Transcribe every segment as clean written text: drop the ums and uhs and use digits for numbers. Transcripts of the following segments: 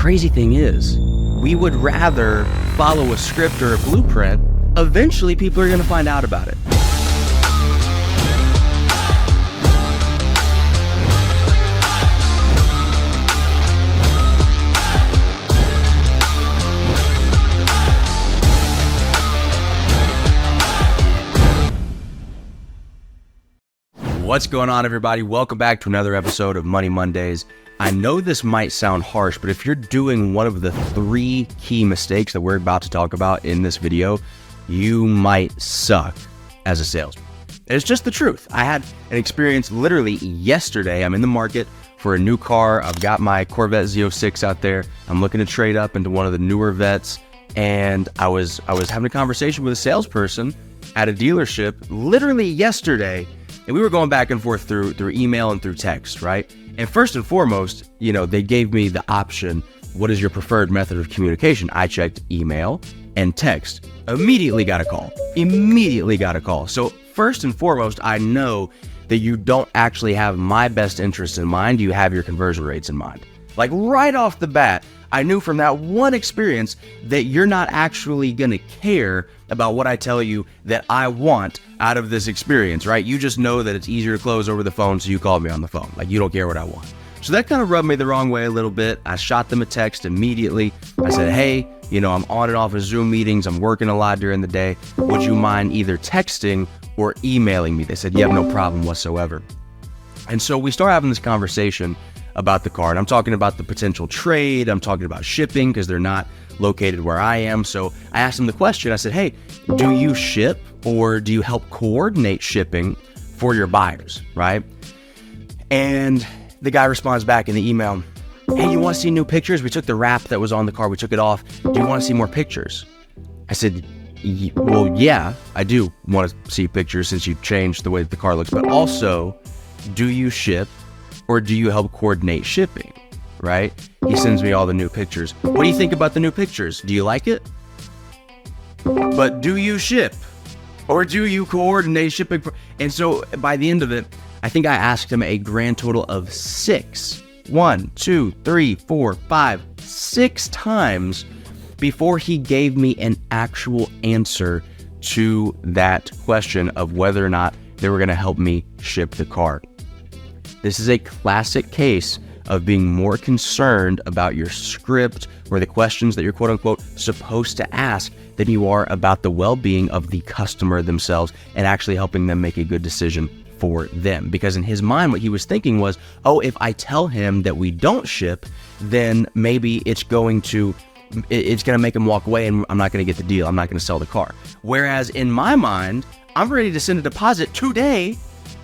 crazy thing is, we would rather follow a script or a blueprint. Eventually, people are going to find out about it. What's going on, everybody? Welcome back to another episode of Money Mondays. I know this might sound harsh, but if you're doing one of the 3 key mistakes that we're about to talk about in this video, you might suck as a salesman. It's just the truth. I had an experience literally yesterday. I'm in the market for a new car. I've got my Corvette Z06 out there. I'm looking to trade up into one of the newer Vettes, and I was having a conversation with a salesperson at a dealership literally yesterday. And we were going back and forth through email and through text, right? And first and foremost, they gave me the option, what is your preferred method of communication? I checked email and text. Immediately got a call. So first and foremost, I know that you don't actually have my best interest in mind. You have your conversion rates in mind. Like right off the bat, I knew from that one experience that you're not actually going to care about what I tell you that I want out of this experience, right? You just know that it's easier to close over the phone, so you called me on the phone. Like, you don't care what I want. So that kind of rubbed me the wrong way a little bit. I shot them a text immediately. I said, hey, I'm on and off of Zoom meetings. I'm working a lot during the day. Would you mind either texting or emailing me? They said, yeah, no problem whatsoever. And so we start having this conversation about the car, and I'm talking about the potential trade. I'm talking about shipping because they're not located where I am. So I asked him the question. I said, hey, do you ship or do you help coordinate shipping for your buyers, right? And the guy responds back in the email, hey, you want to see new pictures? We took the wrap that was on the car, we took it off. Do you want to see more pictures? I said, well, yeah, I do want to see pictures since you changed the way that the car looks, but also, do you ship or do you help coordinate shipping, right? He sends me all the new pictures. What do you think about the new pictures? Do you like it? But do you ship or do you coordinate shipping? And so by the end of it, I think I asked him a grand total of 6 times before he gave me an actual answer to that question of whether or not they were going to help me ship the car. This is a classic case of being more concerned about your script or the questions that you're quote unquote supposed to ask than you are about the well-being of the customer themselves and actually helping them make a good decision for them. Because in his mind, what he was thinking was, oh, if I tell him that we don't ship, then maybe it's going to make him walk away and I'm not going to get the deal. I'm not going to sell the car. Whereas in my mind, I'm ready to send a deposit today,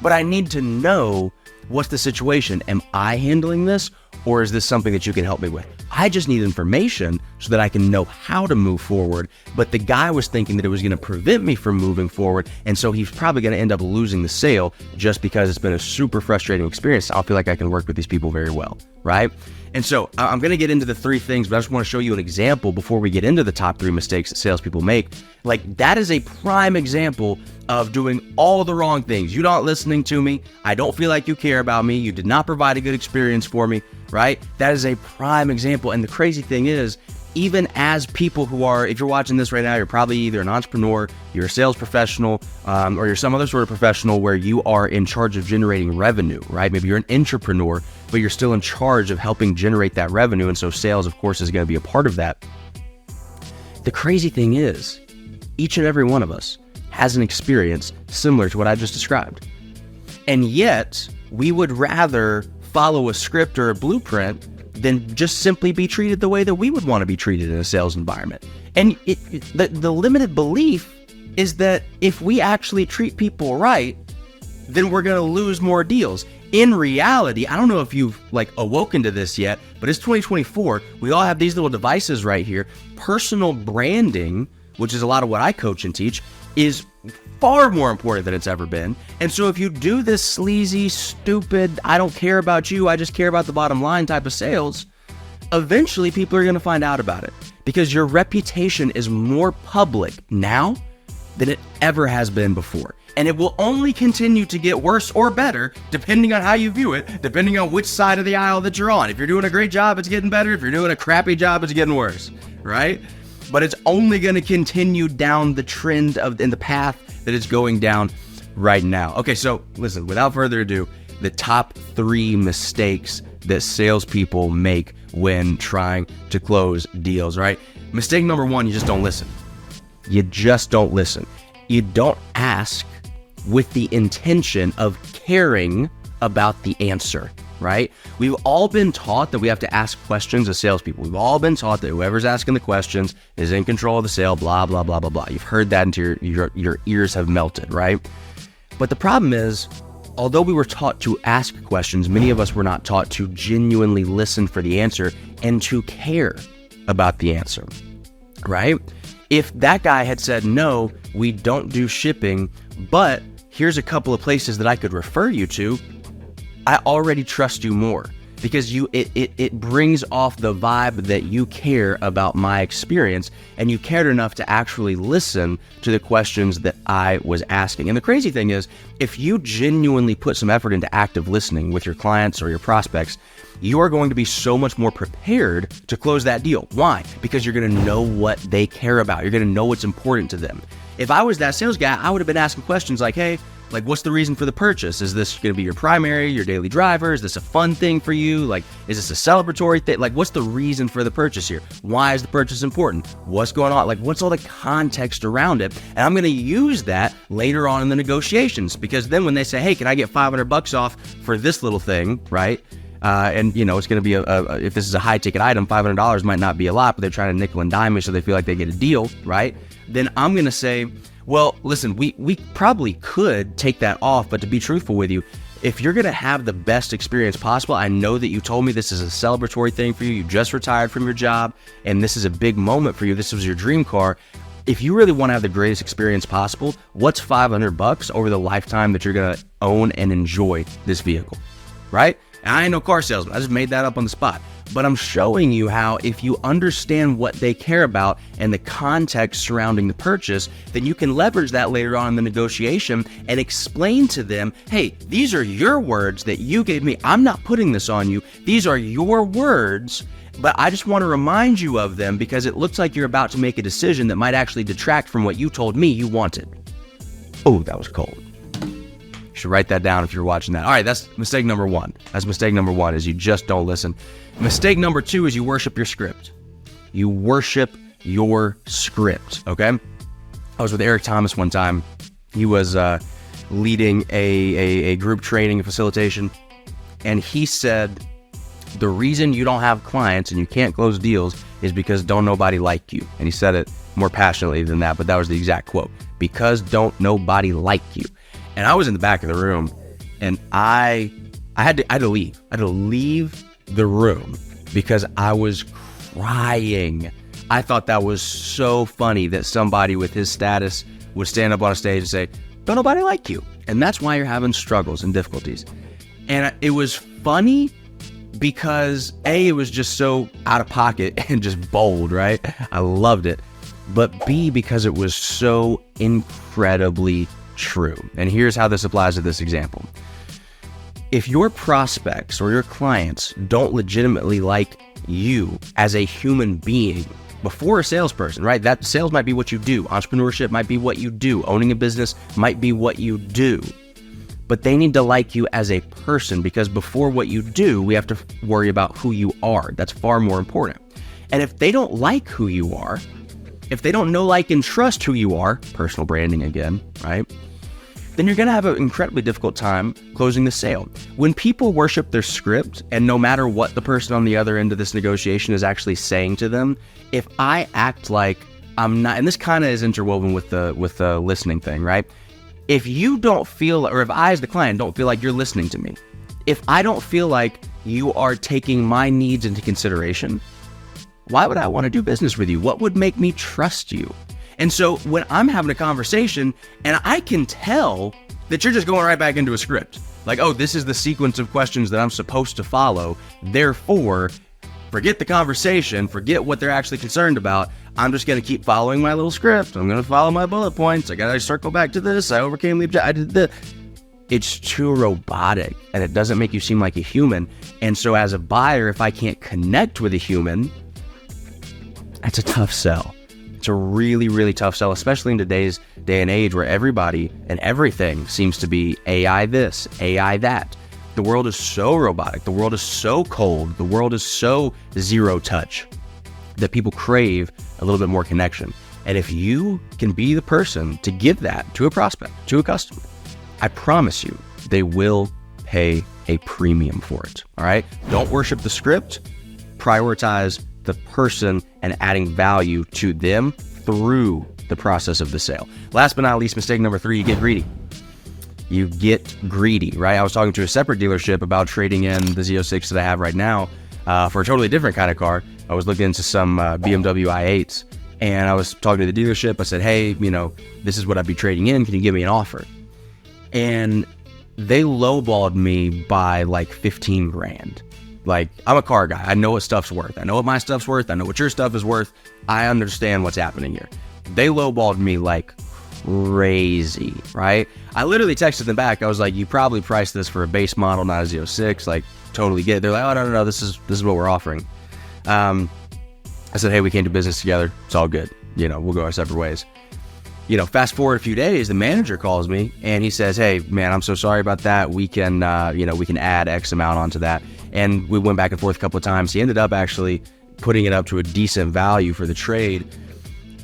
but I need to know, what's the situation? Am I handling this, or is this something that you can help me with? I just need information so that I can know how to move forward. But the guy was thinking that it was going to prevent me from moving forward, and so he's probably going to end up losing the sale just because it's been a super frustrating experience. I feel like I can work with these people very well, right? And so I'm going to get into the 3 things, but I just want to show you an example before we get into the top 3 mistakes that salespeople make. Like, that is a prime example of doing all the wrong things. You're not listening to me. I don't feel like you care about me. You did not provide a good experience for me, right? That is a prime example. And the crazy thing is, even as people who are, if you're watching this right now, you're probably either an entrepreneur, you're a sales professional, or you're some other sort of professional where you are in charge of generating revenue, right? Maybe you're an entrepreneur, but you're still in charge of helping generate that revenue. And so sales, of course, is going to be a part of that. The crazy thing is, each and every one of us has an experience similar to what I just described. And yet, we would rather follow a script or a blueprint than just simply be treated the way that we would want to be treated in a sales environment. And the limited belief is that if we actually treat people right, then we're going to lose more deals. In reality, I don't know if you've awoken to this yet, but it's 2024. We all have these little devices right here. Personal branding, which is a lot of what I coach and teach, is far more important than it's ever been. And so if you do this sleazy, stupid, I don't care about you, I just care about the bottom line type of sales, eventually people are going to find out about it because your reputation is more public now than it ever has been before. And it will only continue to get worse or better depending on how you view it, depending on which side of the aisle that you're on. If you're doing a great job, it's getting better. If you're doing a crappy job, it's getting worse, right? But it's only going to continue down the trend in the path that it's going down right now. Okay, so listen, without further ado, the top 3 mistakes that salespeople make when trying to close deals, right? Mistake number 1, you just don't listen. You just don't listen. You don't ask with the intention of caring about the answer, right? We've all been taught that we have to ask questions as salespeople. We've all been taught that whoever's asking the questions is in control of the sale, blah, blah, blah, blah, blah. You've heard that until your ears have melted, right? But the problem is, although we were taught to ask questions, many of us were not taught to genuinely listen for the answer and to care about the answer, right? If that guy had said, no, we don't do shipping, but here's a couple of places that I could refer you to, I already trust you more because it brings off the vibe that you care about my experience and you cared enough to actually listen to the questions that I was asking. And the crazy thing is, if you genuinely put some effort into active listening with your clients or your prospects, you are going to be so much more prepared to close that deal. Why? Because you're going to know what they care about. You're going to know what's important to them. If I was that sales guy, I would have been asking questions like, hey, like, what's the reason for the purchase? Is this going to be your primary, your daily driver? Is this a fun thing for you? Like, is this a celebratory thing? Like, what's the reason for the purchase here? Why is the purchase important? What's going on? Like, what's all the context around it? And I'm going to use that later on in the negotiations, because then when they say, hey, can I get $500 off for this little thing, right? And you know, it's going to be if this is a high ticket item, $500 might not be a lot, but they're trying to nickel and dime me so they feel like they get a deal, right? Then I'm going to say, well, listen, we probably could take that off, but to be truthful with you, if you're going to have the best experience possible, I know that you told me this is a celebratory thing for you. You just retired from your job and this is a big moment for you. This was your dream car. If you really want to have the greatest experience possible, what's $500 over the lifetime that you're going to own and enjoy this vehicle, right? And I ain't no car salesman. I just made that up on the spot. But I'm showing you how if you understand what they care about and the context surrounding the purchase, then you can leverage that later on in the negotiation and explain to them, hey, these are your words that you gave me. I'm not putting this on you. These are your words, but I just want to remind you of them because it looks like you're about to make a decision that might actually detract from what you told me you wanted. Oh, that was cold. You should write that down if you're watching that. All right, that's mistake number 1. That's mistake number 1 is you just don't listen. Mistake number 2 is you worship your script. You worship your script, okay? I was with Eric Thomas one time. He was leading a group training and facilitation, and he said, the reason you don't have clients and you can't close deals is because don't nobody like you. And he said it more passionately than that, but that was the exact quote. Because don't nobody like you. And I was in the back of the room, and I had to leave. I had to leave the room because I was crying. I thought that was so funny that somebody with his status would stand up on a stage and say, don't nobody like you. And that's why you're having struggles and difficulties. And it was funny because A, it was just so out of pocket and just bold, right? I loved it. But B, because it was so incredibly true. And here's how this applies to this example. If your prospects or your clients don't legitimately like you as a human being before a salesperson, right? That sales might be what you do. Entrepreneurship might be what you do. Owning a business might be what you do. But they need to like you as a person, because before what you do, we have to worry about who you are. That's far more important. And if they don't like who you are, if they don't know, like, and trust who you are, personal branding again, right? Then you're going to have an incredibly difficult time closing the sale. When people worship their script, and no matter what the person on the other end of this negotiation is actually saying to them, if I act like I'm not, and this kind of is interwoven with the listening thing, right? If you don't feel, or if I as the client don't feel like you're listening to me, if I don't feel like you are taking my needs into consideration, why would I want to do business with you? What would make me trust you? And so when I'm having a conversation and I can tell that you're just going right back into a script, like, oh, this is the sequence of questions that I'm supposed to follow, therefore forget the conversation, forget what they're actually concerned about. I'm just going to keep following my little script. I'm going to follow my bullet points. I got to circle back to this. I overcame the objective. I did this. It's too robotic, and it doesn't make you seem like a human. And so as a buyer, if I can't connect with a human, that's a tough sell. It's a really, really tough sell, especially in today's day and age where everybody and everything seems to be AI this, AI that. The world is so robotic. The world is so cold. The world is so zero touch that people crave a little bit more connection. And if you can be the person to give that to a prospect, to a customer, I promise you, they will pay a premium for it. All right. Don't worship the script. Prioritize the person and adding value to them through the process of the sale. Last but not least, mistake number 3, you get greedy. You get greedy, right? I was talking to a separate dealership about trading in the Z06 that I have right now for a totally different kind of car. I was looking into some BMW i8s, and I was talking to the dealership. I said, hey, this is what I'd be trading in. Can you give me an offer? And they lowballed me by like 15 grand. Like, I'm a car guy. I know what stuff's worth. I know what my stuff's worth. I know what your stuff is worth. I understand what's happening here. They lowballed me like crazy, right? I literally texted them back. I was like, you probably priced this for a base model, not a Z06. Like, totally get it. They're like, oh, no, this is what we're offering. I said, hey, we can't do business together. It's all good. We'll go our separate ways. Fast forward a few days, the manager calls me and he says, hey, man, I'm so sorry about that. We can, we can add X amount onto that. And we went back and forth a couple of times. He ended up actually putting it up to a decent value for the trade.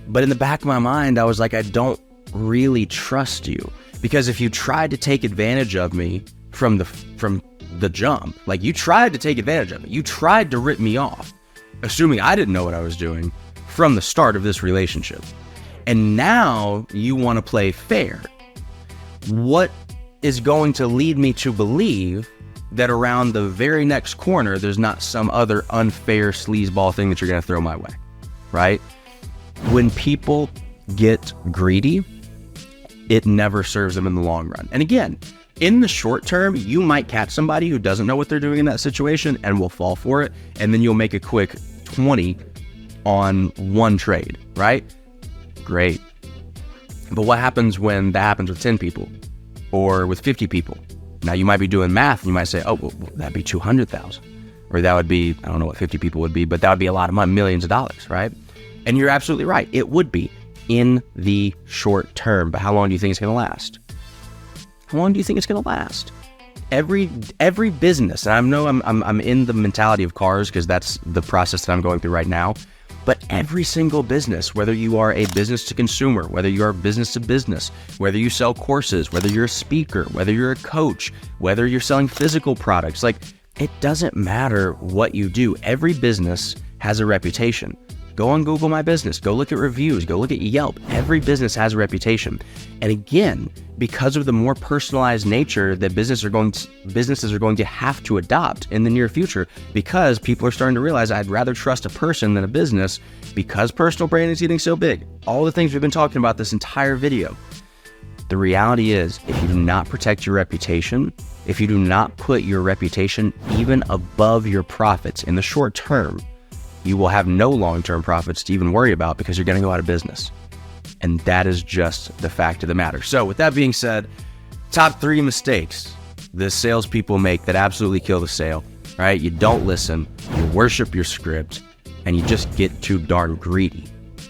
But in the back of my mind, I was like, I don't really trust you, because if you tried to take advantage of me from the jump, like you tried to take advantage of me, you tried to rip me off, assuming I didn't know what I was doing from the start of this relationship. And now you want to play fair. What is going to lead me to believe that around the very next corner, there's not some other unfair sleazeball thing that you're going to throw my way, right? When people get greedy, it never serves them in the long run. And again, in the short term, you might catch somebody who doesn't know what they're doing in that situation and will fall for it. And then you'll make a quick 20 on one trade, right? Great. But what happens when that happens with 10 people or with 50 people? Now you might be doing math and you might say, oh, well, that'd be 200,000, or that would be, I don't know what 50 people would be, but that would be a lot of money, millions of dollars, right? And you're absolutely right. It would be in the short term, but how long do you think it's going to last? How long do you think it's going to last? Every business, and I know I'm in the mentality of cars because that's the process that I'm going through right now. But every single business, whether you are a business to consumer, whether you are business to business, whether you sell courses, whether you're a speaker, whether you're a coach, whether you're selling physical products, like it doesn't matter what you do. Every business has a reputation. Go on Google My Business, go look at reviews, go look at Yelp. Every business has a reputation. And again, because of the more personalized nature that businesses are going to have to adopt in the near future, because people are starting to realize I'd rather trust a person than a business, because personal branding is getting so big. All the things we've been talking about this entire video. The reality is, if you do not protect your reputation, if you do not put your reputation even above your profits in the short term, you will have no long-term profits to even worry about, because you're going to go out of business. And that is just the fact of the matter. So with that being said, top 3 mistakes the salespeople make that absolutely kill the sale, right? You don't listen, you worship your script, and you just get too darn greedy.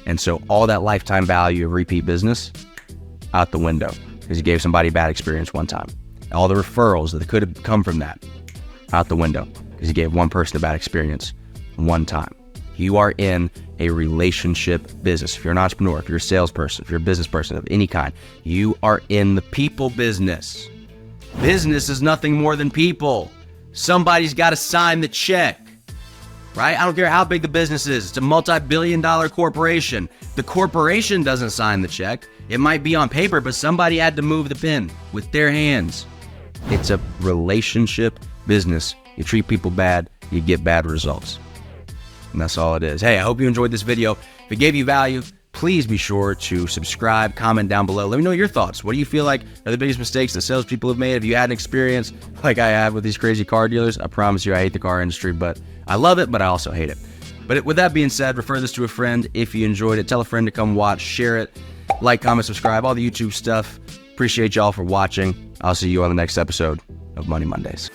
And so all that lifetime value of repeat business, out the window, because you gave somebody a bad experience one time. All the referrals that could have come from that, out the window, because you gave one person a bad experience one time. You are in a relationship business. If you're an entrepreneur, if you're a salesperson, if you're a business person of any kind, you are in the people business. Business is nothing more than people. Somebody's got to sign the check, right? I don't care how big the business is. It's a multi-billion-dollar corporation. The corporation doesn't sign the check. It might be on paper, but somebody had to move the pen with their hands. It's a relationship business. You treat people bad, you get bad results. And that's all it is. Hey, I hope you enjoyed this video. If it gave you value, please be sure to subscribe, comment down below. Let me know your thoughts. What do you feel like are the biggest mistakes that salespeople have made? Have you had an experience like I have with these crazy car dealers? I promise you I hate the car industry, but I love it, but I also hate it. But with that being said, refer this to a friend if you enjoyed it. Tell a friend to come watch, share it, like, comment, subscribe, all the YouTube stuff. Appreciate y'all for watching. I'll see you on the next episode of Money Mondays.